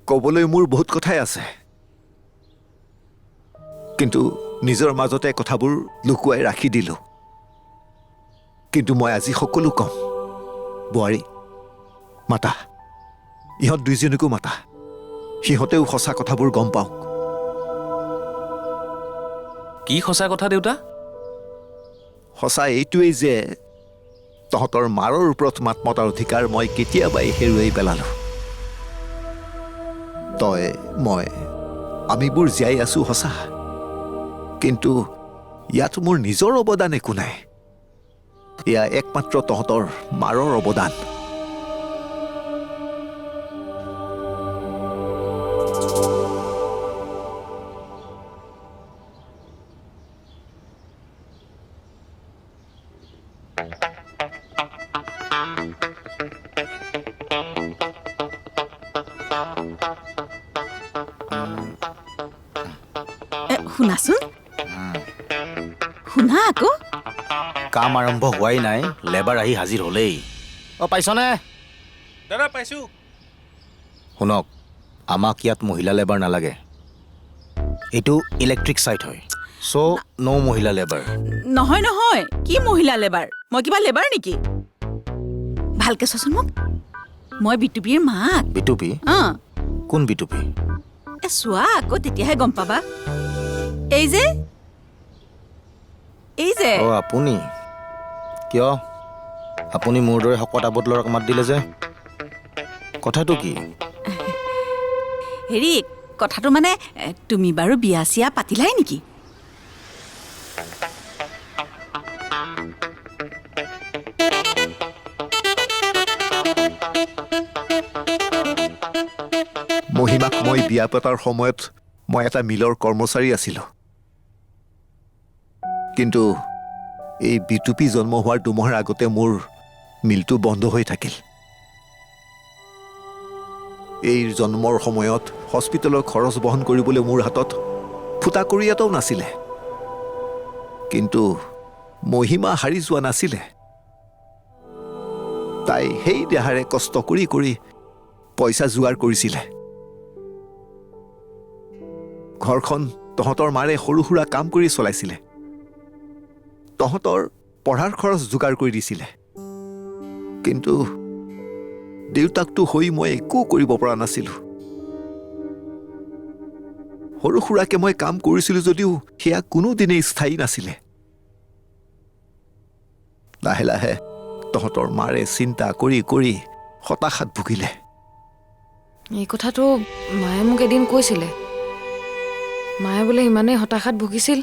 ক'বলৈ মোৰ বহুত কথাই আছে, কিন্তু নিজৰ মাজতে কথাবোৰ লুকুৱাই ৰাখি দিলোঁ। কিন্তু মই আজি সকলো কম। বোৱাৰী, মাতা, ইহঁত দুইজনীকো মাতা, সিহঁতেও সঁচা কথাবোৰ গম পাওক। কি সঁচা কথা দেউতা? সঁচা এইটোৱেই যে তহঁতৰ মাৰৰ ওপৰত মাত মতাৰ অধিকাৰ মই কেতিয়াবাই হেৰুৱাই পেলালোঁ। তই মই আমিবোৰ জীয়াই আছো সঁচা, কিন্তু ইয়াত মোৰ নিজৰ অৱদান একো নাই। এয়া একমাত্ৰ তহঁতৰ মাৰৰ অৱদান। শুনাচোন, শুনা আকৌ। কাম আৰম্ভ হোৱাই নাই, লেবাৰ আহি হাজিৰ হ'লেই। পাইছনে? দাদা পাইছোঁ। শুনক, আমাক ইয়াত মহিলা লেবাৰ নালাগে। এইটো ইলেক্ট্ৰিক চাইট হয়, চ' ন' মহিলা লেবাৰ। নহয় নহয়, কি মহিলা লেবাৰ? মই কিবা লেবাৰ নেকি? ভালকে চোৱাচোন মোক। মই বিটুপিৰ মাক। বিটুপি? কোন বিটুপি? চোৱা আকৌ, তেতিয়াহে গম পাবা। এই যে আপুনি কিয়? আপুনি মোৰ দৰে শকত আবত ল'ৰাক মাত দিলে যে, কথাটো কি? হেৰি, কথাটো মানে তুমি বাৰু বিয়া চিয়া পাতিলাই নেকি? মহিমাক মই বিয়া পতাৰ সময়ত মই এটা মিলৰ কৰ্মচাৰী আছিলোঁ। কিন্তু এই বিটুপি জন্ম হোৱাৰ দুমাহৰ আগতে মোৰ মিলটো বন্ধ হৈ থাকিল। এই জন্মৰ সময়ত হস্পিটেলৰ খৰচ বহন কৰিবলৈ মোৰ হাতত ফুটা কৰি এটাও নাছিলে। কিন্তু মহিমা হাৰি যোৱা নাছিলে। তাই সেই দেহাৰে কষ্ট কৰি কৰি পইচা যোগাৰ কৰিছিলে। ঘৰখন তহঁতৰ মাৰে সৰু সুৰা কাম কৰি চলাইছিলে। তহঁতৰ পঢ়াৰ খৰচ যোগাৰ কৰি দিছিলে। কিন্তু দেউতাকটো হৈ মই একো কৰিব পৰা নাছিলোঁ। সৰু সুৰাকে মই কাম কৰিছিলোঁ যদিও সেয়া কোনোদিনেই স্থায়ী নাছিলে। লাহে লাহে তহঁতৰ মাৰে চিন্তা কৰি কৰি হতাশাত ভুগিলে। এই কথাটো মায়ে মোক এদিন কৈছিলে। মায়ে বোলে ইমানেই হতাশাত ভুগিছিল,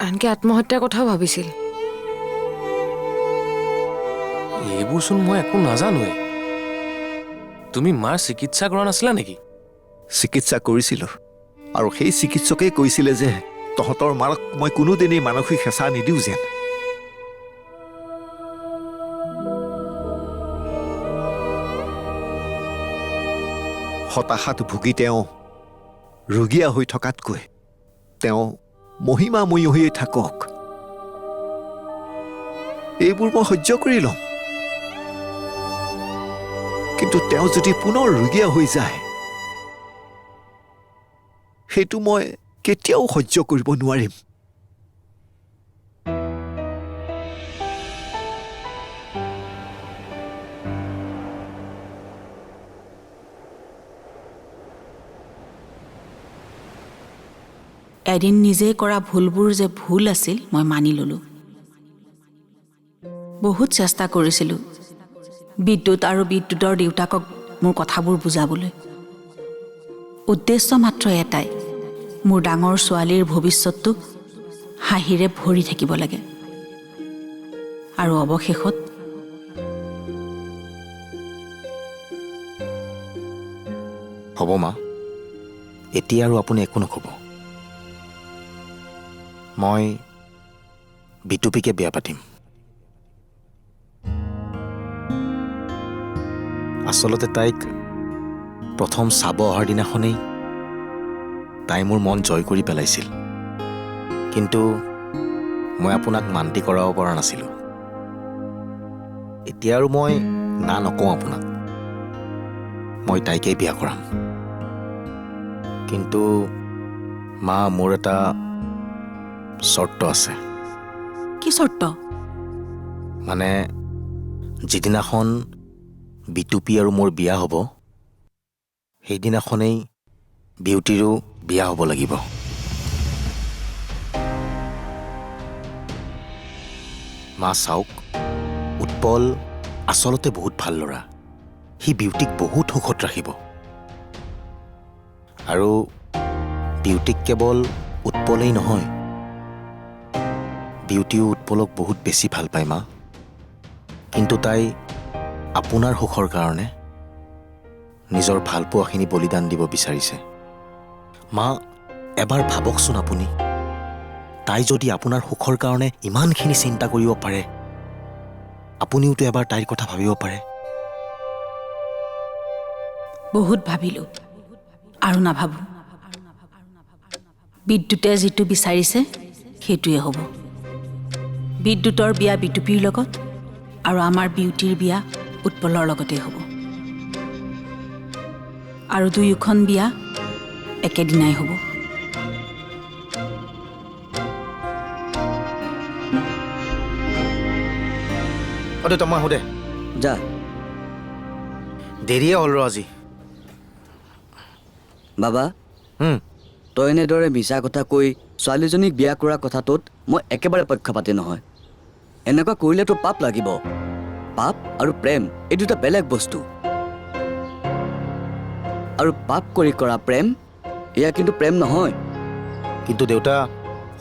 আনকি আত্মহত্যাৰ কথাও ভাবিছিল। এইবোৰচোন মই একো নাজানোৱে। তুমি মাৰ চিকিৎসা কৰা নাছিলা নেকি? চিকিৎসা কৰিছিলোঁ, আৰু সেই চিকিৎসকেই কৈছিলে যে তহঁতৰ মাক মই কোনোদিনেই মানসিক হেঁচা নিদিওঁ যেন। হতাশাত ভুগি তেওঁ ৰোগীয়া হৈ থকাতকৈ তেওঁ মহিমাময়ী হৈয়ে থাকক, এইবোৰ মই সহ্য কৰি ল'ম। কিন্তু তেওঁ যদি পুনৰ ৰোগীয়া হৈ যায়, সেইটো মই কেতিয়াও সহ্য কৰিব নোৱাৰিম। এদিন নিজে কৰা ভুলবোৰ যে ভুল আছিল মই মানি ল'লোঁ। বহুত চেষ্টা কৰিছিলোঁ বিদ্যুৎ আৰু বিদ্যুতৰ দেউতাকক মোৰ কথাবোৰ বুজাবলৈ। উদ্দেশ্য মাত্ৰ এটাই, মোৰ ডাঙৰ ছোৱালীৰ ভৱিষ্যতটো হাঁহিৰে ভৰি থাকিব লাগে। আৰু অৱশেষত হ'ব মা, এতিয়া আৰু আপুনি একো নক'ব। মই বিটুপিকে বিয়া পাতিম। আচলতে তাইক প্ৰথম চাব অহাৰ দিনাখনেই তাই মোৰ মন জয় কৰি পেলাইছিল। কিন্তু মই আপোনাক মান্তি কৰাব পৰা নাছিলোঁ। এতিয়া আৰু মই না নকওঁ আপোনাক। মই তাইকেই বিয়া কৰাম। কিন্তু মা মোৰ এটা চৰ্ত আছে। কি চৰ্ত? মানে যিদিনাখন বিটুপি আৰু মোৰ বিয়া হ'ব সেইদিনাখনেই বিউটিৰো বিয়া হ'ব লাগিব। মা চাওক, উৎপল আচলতে বহুত ভাল ল'ৰা। সি বিউটিক বহুত সুখত ৰাখিব। আৰু বিউটিক কেৱল উৎপলেই নহয়, বিউটিও উৎপলক বহুত বেছি ভাল পায় মা। কিন্তু তাই আপোনাৰ সুখৰ কাৰণে নিজৰ ভালপোৱাখিনি বলিদান দিব বিচাৰিছে। মা এবাৰ ভাবকচোন আপুনি, তাই যদি আপোনাৰ সুখৰ কাৰণে ইমানখিনি চিন্তা কৰিব পাৰে, আপুনিওতো এবাৰ তাইৰ কথা ভাবিব পাৰে। বহুত ভাবিলোঁ আৰু নাভাবো। বিদ্যুতে যিটো বিচাৰিছে সেইটোৱে হ'ব। বিদ্যুতৰ বিয়া বিটুপিৰ লগত আৰু আমাৰ বিউটিৰ বিয়া উৎপলৰ লগতেই হ'ব। আৰু দুয়োখন বিয়া একেদিনাই হ'ব। দেউতা মই আহোঁ দে। যা। দেৰিয়ে হ'ল ৰ আজি। বাবা, তই এনেদৰে মিছা কথা কৈ ছোৱালীজনীক বিয়া কৰা কথাটোত মই একেবাৰে পক্ষপাতি নহয়। এনেকুৱা কৰিলেতো পাপ লাগিব। পাপ আৰু প্ৰেম এই দুটা বেলেগ বস্তু। আৰু পাপ কৰি কৰা প্ৰেম এয়া কিন্তু প্ৰেম নহয়। কিন্তু দেউতা,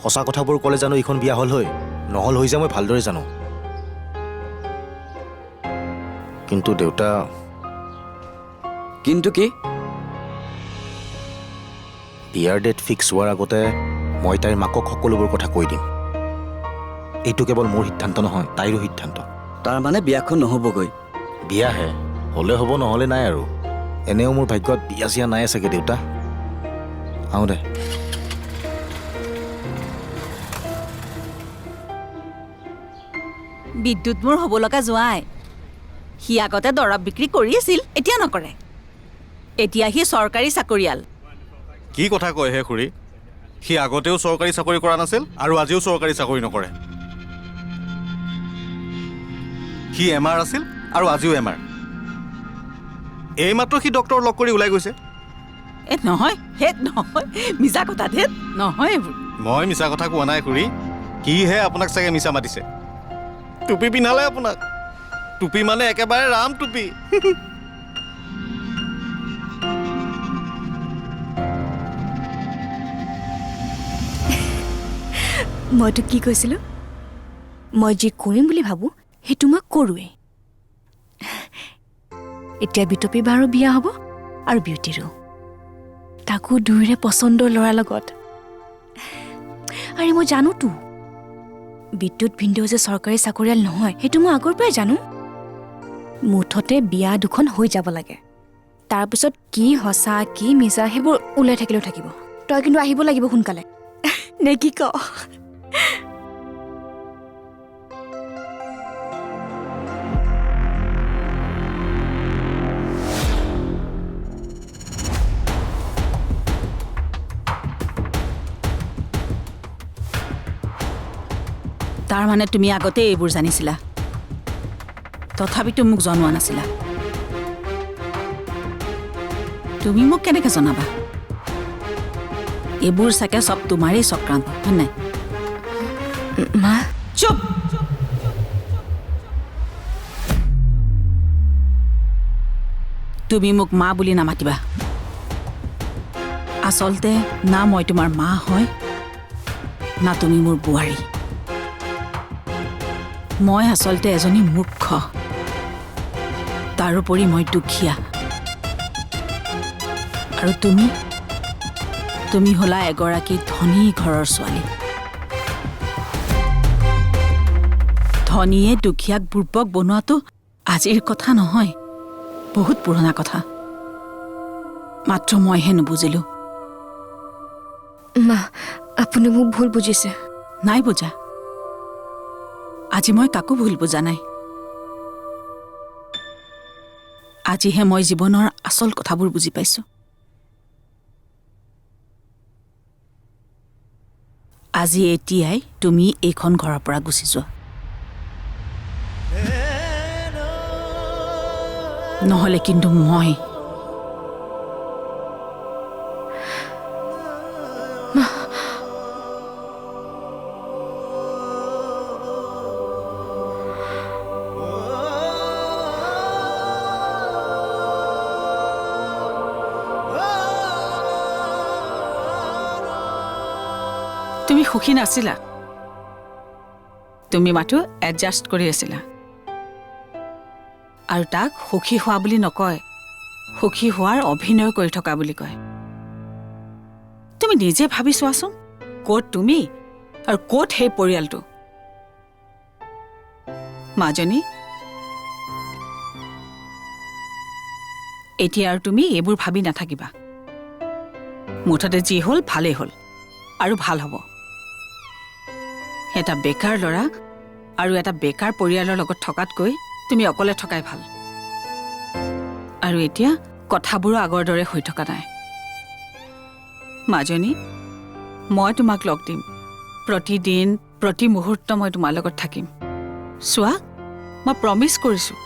সঁচা কথাবোৰ ক'লে জানো এইখন বিয়া হ'ল হয়? নহ'ল হৈ যায় মই ভালদৰে জানো। কিন্তু দেউতা, কিন্তু কি? বিয়াৰ ডেট ফিক্স হোৱাৰ আগতে মই তাইৰ মাকক সকলোবোৰ কথা কৈ দিম। এইটো কেৱল মোৰ সিদ্ধান্ত নহয়, তাইৰো সিদ্ধান্ত। তাৰমানে বিয়াখন নহ'বগৈ। বিয়াহে, হ'লে হ'ব নহ'লে নাই আৰু। এনেও মোৰ ভাগ্যত বিয়া চিয়া নাই চাগে দেউতা। আহোঁ দে। বিদ্যুৎ মোৰ হ'ব লগা যোৱাই। সি আগতে দৰৱ বিক্ৰী কৰি আছিল, এতিয়া নকৰে। এতিয়া সি চৰকাৰী চাকৰিয়াল। কি কথা কয় হে খুৰী? সি আগতেও চৰকাৰী চাকৰি কৰা নাছিল আৰু আজিও চৰকাৰী চাকৰি নকৰে। সি এমাৰ আছিল আৰু আজিও এমাৰ। এইমাত্ৰ সি ডক্টৰ লগ কৰি ওলাই গৈছে। নহয় নহয়, মিছা কথা ধেত নহয় এইবোৰ। মই মিছা কথা কোৱা নাই খুৰী। কিহে আপোনাক চাগে মিছা মাতিছে। টুপি পিন্ধালে আপোনাক। টুপি মানে একেবাৰে ৰাম টুপি। মইতো কি কৈছিলোঁ? মই যি কৰিম বুলি ভাবোঁ সেইটো মই কৰোঁৱেই। এতিয়া বিটপি বাৰো বিয়া হ'ব আৰু বিউটিৰো, তাকো দুয়োৰে পচন্দৰ ল'ৰাৰ লগত। আৰে মই জানোতো বিদ্যুৎ ভিনদেউ যে চৰকাৰী চাকৰিয়াল নহয়, সেইটো মই আগৰ পৰাই জানো। মুঠতে বিয়া দুখন হৈ যাব লাগে। তাৰপিছত কি সঁচা কি মিছা সেইবোৰ ওলাই থাকিলেও থাকিব। তই কিন্তু আহিব লাগিব সোনকালে, নে কি ক? তাৰমানে তুমি আগতে এইবোৰ জানিছিলা, তথাপিতো মোক জনোৱা নাছিলা। তুমি মোক কেনেকৈ জনাবা? এইবোৰ চাগে চব তোমাৰেই চক্ৰান্ত, হয় নাই? মা, চুপ! তুমি মোক মা বুলি নামাতিবা। আচলতে না মই তোমাৰ মা হয়, না তুমি মোৰ বোৱাৰী। মই আচলতে এজনী মূৰ্খ, তাৰোপৰি মই দুখীয়া। আৰু তুমি হ'লা এগৰাকী ধনী ঘৰৰ ছোৱালী। ধনীয়ে দুখীয়াক বুৰ্বক বনোৱাটো আজিৰ কথা নহয়, বহুত পুৰণা কথা। মাত্ৰ মইহে নুবুজিলোঁ। মা, আপুনি মোক ভুল বুজিছে। নাই বুজা। আজি মই কাকো ভুল বুজা নাই। আজিহে মই জীৱনৰ আচল কথাবোৰ বুজি পাইছোঁ। আজি এতিয়াই তুমি এইখন ঘৰৰ পৰা গুচি যোৱা, নহ'লে কিন্তু মই তুমি সুখী নাছিলা, তুমি মাথো এডজাষ্ট কৰি আছিলা। আৰু তাক সুখী হোৱা বুলি নকয়, সুখী হোৱাৰ অভিনয় কৰি থকা বুলি কয়। তুমি নিজে ভাবি চোৱাচোন, ক'ত তুমি আৰু ক'ত সেই পৰিয়ালটো। মাজনী, এতিয়া আৰু তুমি এইবোৰ ভাবি নাথাকিবা। মুঠতে যি হ'ল ভালেই হ'ল আৰু ভাল হ'ব। এটা বেকাৰ ল'ৰা আৰু এটা বেকাৰ পৰিয়ালৰ লগত থকাতকৈ তুমি অকলে থকাই ভাল। আৰু এতিয়া কথাবোৰো আগৰ দৰে হৈ থকা নাই। মাজনী, মই তোমাক লগ দিম, প্ৰতিদিন প্ৰতি মুহূৰ্ত মই তোমাৰ লগত থাকিম। চোৱা, মই প্ৰমিছ কৰিছোঁ।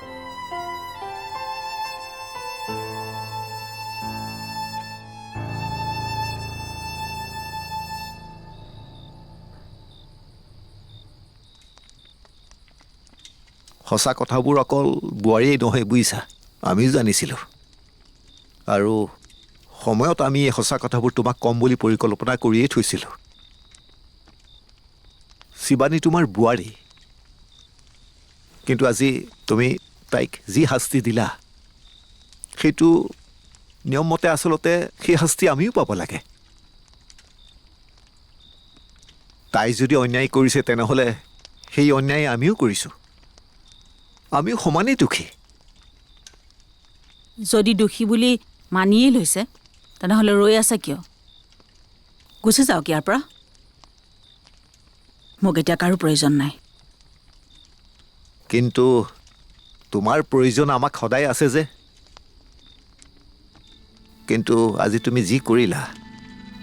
সঁচা কথাবোৰ অকল বোৱাৰীয়েই নহয় বুজিছা, আমিও জানিছিলোঁ। আৰু সময়ত আমি এই সঁচা কথাবোৰ তোমাক ক'ম বুলি পৰিকল্পনা কৰিয়েই থৈছিলোঁ। শিৱানী তোমাৰ বোৱাৰী, কিন্তু আজি তুমি তাইক যি শাস্তি দিলা, সেইটো নিয়মমতে আচলতে সেই শাস্তি আমিও পাব লাগে। তাই যদি অন্যায় কৰিছে তেনেহ'লে সেই অন্যায় আমিও কৰিছোঁ। আমিও সমানেই দুখী। যদি দোষী বুলি মানিয়েই লৈছে, তেনেহ'লে ৰৈ আছে কিয়? গুচি যাওক ইয়াৰ পৰা। মোক এতিয়া কাৰো প্ৰয়োজন নাই। কিন্তু তোমাৰ প্ৰয়োজন আমাক সদায় আছে যে। কিন্তু আজি তুমি যি কৰিলা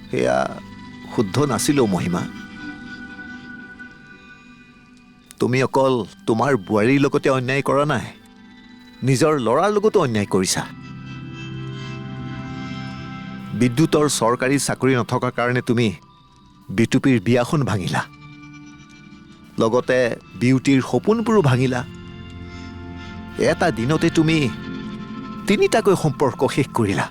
সেয়া শুদ্ধ নাছিলো মহিমা। তুমি অকল তোমাৰ বোৱাৰীৰ লগতে অন্যায় কৰা নাই, নিজৰ ল'ৰাৰ লগতো অন্যায় কৰিছা। বিদ্যুতৰ চৰকাৰী চাকৰি নথকাৰ কাৰণে তুমি বিটুপিৰ বিয়াখন ভাঙিলা, লগতে বিউটিৰ সপোনবোৰো ভাঙিলা। এটা দিনতে তুমি 3টাকৈ সম্পৰ্ক শেষ কৰিলা।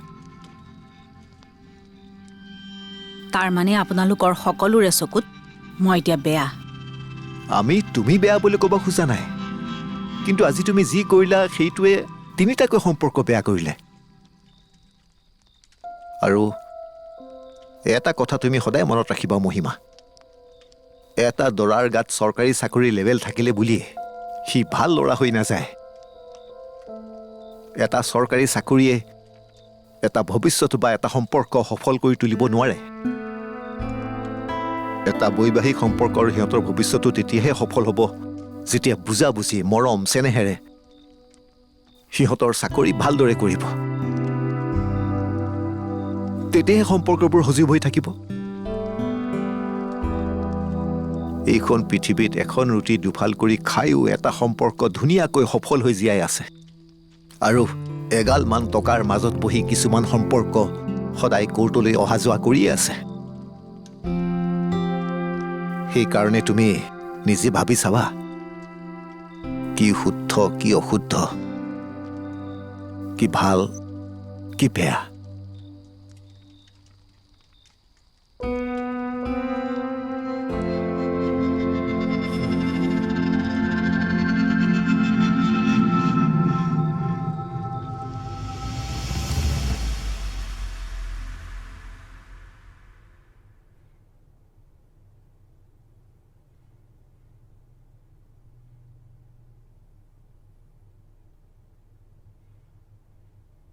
তাৰমানে আপোনালোকৰ সকলোৰে চকুত মই এতিয়া বেয়া। আমি তুমি বেয়া বুলি ক'ব খোজা নাই, কিন্তু আজি তুমি যি কৰিলা সেইটোৱে 3টাকৈ সম্পৰ্ক বেয়া কৰিলে। আৰু এটা কথা তুমি সদায় মনত ৰাখিবা মহিমা, এটা দৰাৰ গাত চৰকাৰী চাকৰি লেভেল থাকিলে বুলিয়ে সি ভাল ল'ৰা হৈ নাযায়। এটা চৰকাৰী চাকৰিয়ে এটা ভৱিষ্যত বা এটা সম্পৰ্ক সফল কৰি তুলিব নোৱাৰে। এটা বৈবাহিক সম্পৰ্কৰ সিহঁতৰ ভৱিষ্যতটো তেতিয়াহে সফল হ'ব যেতিয়া বুজাবুজি, মৰম, চেনেহেৰে সিহঁতৰ চাকৰি ভালদৰে কৰিব। তেতিয়াহে সম্পৰ্কবোৰ সজীৱ হৈ থাকিব। এইখন পৃথিৱীত এখন ৰুটি দুফাল কৰি খায়ো এটা সম্পৰ্ক ধুনীয়াকৈ সফল হৈ জীয়াই আছে। আৰু এগালমান টকাৰ মাজত বহি কিছুমান সম্পৰ্ক সদায় কোৰ্টলৈ অহা যোৱা কৰিয়ে আছে। সেইকাৰণে তুমি নিজে ভাবি চাবা, কি শুদ্ধ কি অশুদ্ধ, কি ভাল কি বেয়া।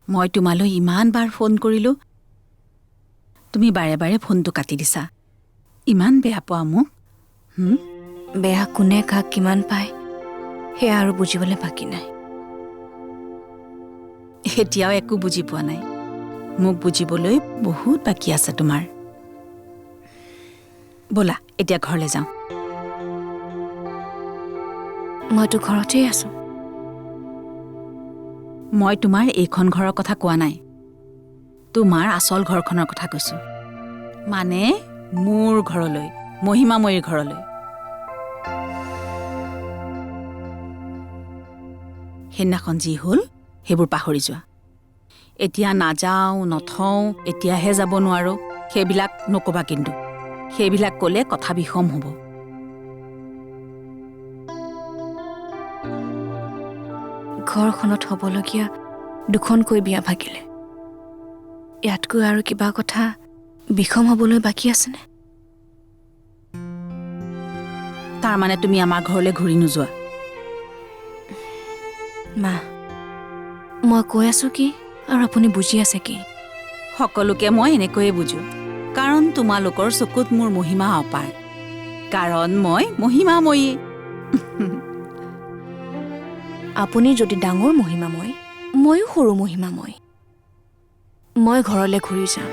মই তোমালৈ ইমান বাৰ ফোন কৰিলোঁ, তুমি বাৰে বাৰে ফোনটো কাটি দিছা। ইমান বেয়া পোৱা মোক? বেয়া কোনে কাক কিমান পায় সেয়া আৰু বুজিবলৈ বাকী নাই। এতিয়াও একো বুজি পোৱা নাই। মোক বুজিবলৈ বহুত বাকী আছে তোমাৰ। ব'লা এতিয়া ঘৰলৈ যাওঁ। মইতো ঘৰতেই আছোঁ। মই তোমাৰ এইখন ঘৰৰ কথা কোৱা নাই, তোমাৰ আচল ঘৰখনৰ কথা কৈছোঁ। মানে মোৰ ঘৰলৈ, মহিমাময়ীৰ ঘৰলৈ। সেইদিনাখন যি হ'ল সেইবোৰ পাহৰি যোৱা। এতিয়া নাযাওঁ নথওঁ, এতিয়াহে যাব নোৱাৰোঁ, সেইবিলাক নক'বা কিন্তু। সেইবিলাক ক'লে কথা বিষম হ'ব। ঘৰখনত হ'বলগীয়া দুখনকৈ বিয়া ভাগিলে, ইয়াতকৈ আৰু কিবা কথা বিষম হ'বলৈ বাকী আছেনে? তাৰমানে তুমি আমাৰ ঘৰলৈ ঘূৰি নোযোৱা? মা, মই কৈ আছোঁ কি আৰু আপুনি বুজি আছে কি? সকলোকে মই এনেকৈয়ে বুজো, কাৰণ তোমালোকৰ চকুত মোৰ মহিমা অপাৰ, কাৰণ মই মহিমাময়ী। আপুনি যদি ডাঙৰ মহিমাময়, ময়ো সৰু মহিমাময়। মই ঘৰলৈ ঘূৰি যাম,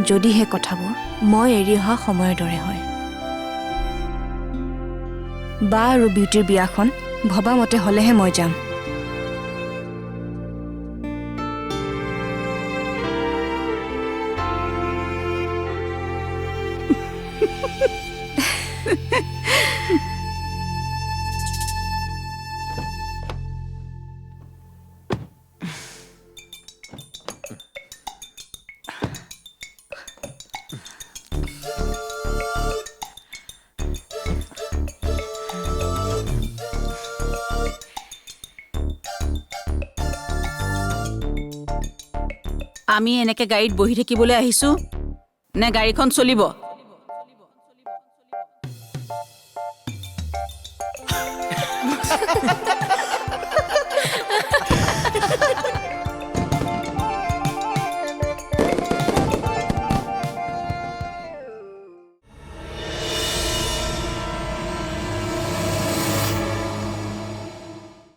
যদিহে কথাবোৰ মই এৰি অহা সময়ৰ দৰে হয়। বা আৰু বিউটিৰ বিয়াখন ভবামতে হ'লেহে মই যাম। আমি এনেকে গাড়ীত বহি থাকিবলৈ আহিছোঁ নে গাড়ীখন চলিব?